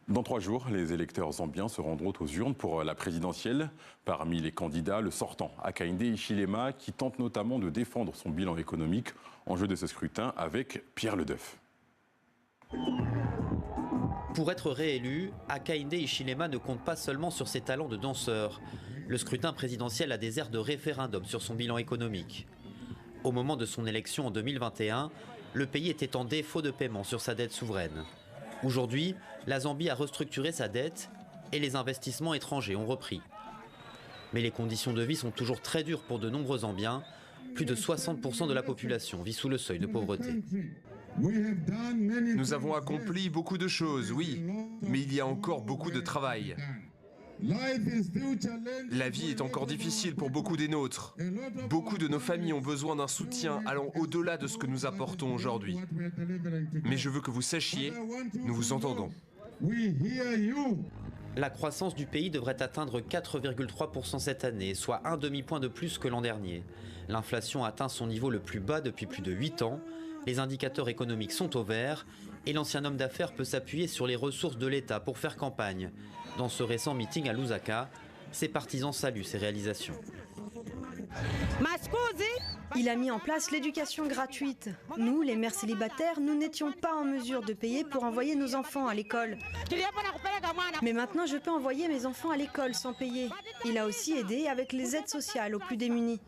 Dans 3 jours, les électeurs zambiens se rendront aux urnes pour la présidentielle. Parmi les candidats, le sortant, Hakainde Hichilema, qui tente notamment de défendre son bilan économique en jeu de ce scrutin avec Pierre Ledeuf. Pour être réélu, Hakainde Hichilema ne compte pas seulement sur ses talents de danseur. Le scrutin présidentiel a des airs de référendum sur son bilan économique. Au moment de son élection en 2021, le pays était en défaut de paiement sur sa dette souveraine. Aujourd'hui, la Zambie a restructuré sa dette et les investissements étrangers ont repris. Mais les conditions de vie sont toujours très dures pour de nombreux Zambiens. Plus de 60% de la population vit sous le seuil de pauvreté. Nous avons accompli beaucoup de choses, oui, mais il y a encore beaucoup de travail. La vie est encore difficile pour beaucoup des nôtres. Beaucoup de nos familles ont besoin d'un soutien allant au-delà de ce que nous apportons aujourd'hui. Mais je veux que vous sachiez, nous vous entendons. La croissance du pays devrait atteindre 4,3% cette année, soit un demi-point de plus que l'an dernier. L'inflation atteint son niveau le plus bas depuis plus de 8 ans. Les indicateurs économiques sont au vert et l'ancien homme d'affaires peut s'appuyer sur les ressources de l'État pour faire campagne. Dans ce récent meeting à Lusaka, ses partisans saluent ses réalisations. Il a mis en place l'éducation gratuite. Nous, les mères célibataires, nous n'étions pas en mesure de payer pour envoyer nos enfants à l'école. Mais maintenant, je peux envoyer mes enfants à l'école sans payer. Il a aussi aidé avec les aides sociales aux plus démunis.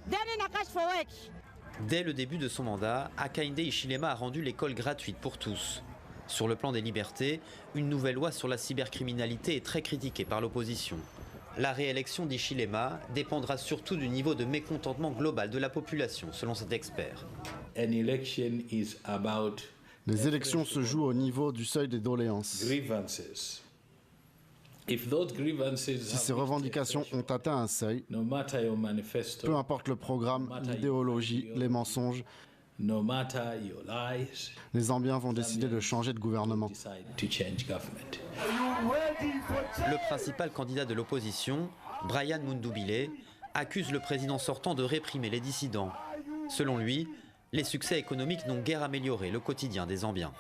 Dès le début de son mandat, Hakainde Hichilema a rendu l'école gratuite pour tous. Sur le plan des libertés, une nouvelle loi sur la cybercriminalité est très critiquée par l'opposition. La réélection d'Hichilema dépendra surtout du niveau de mécontentement global de la population, selon cet expert. Les élections se jouent au niveau du seuil des doléances. Si ces revendications ont atteint un seuil, peu importe le programme, l'idéologie, les mensonges, les Zambiens vont décider de changer de gouvernement. Le principal candidat de l'opposition, Brian Mundubile, accuse le président sortant de réprimer les dissidents. Selon lui, les succès économiques n'ont guère amélioré le quotidien des Zambiens.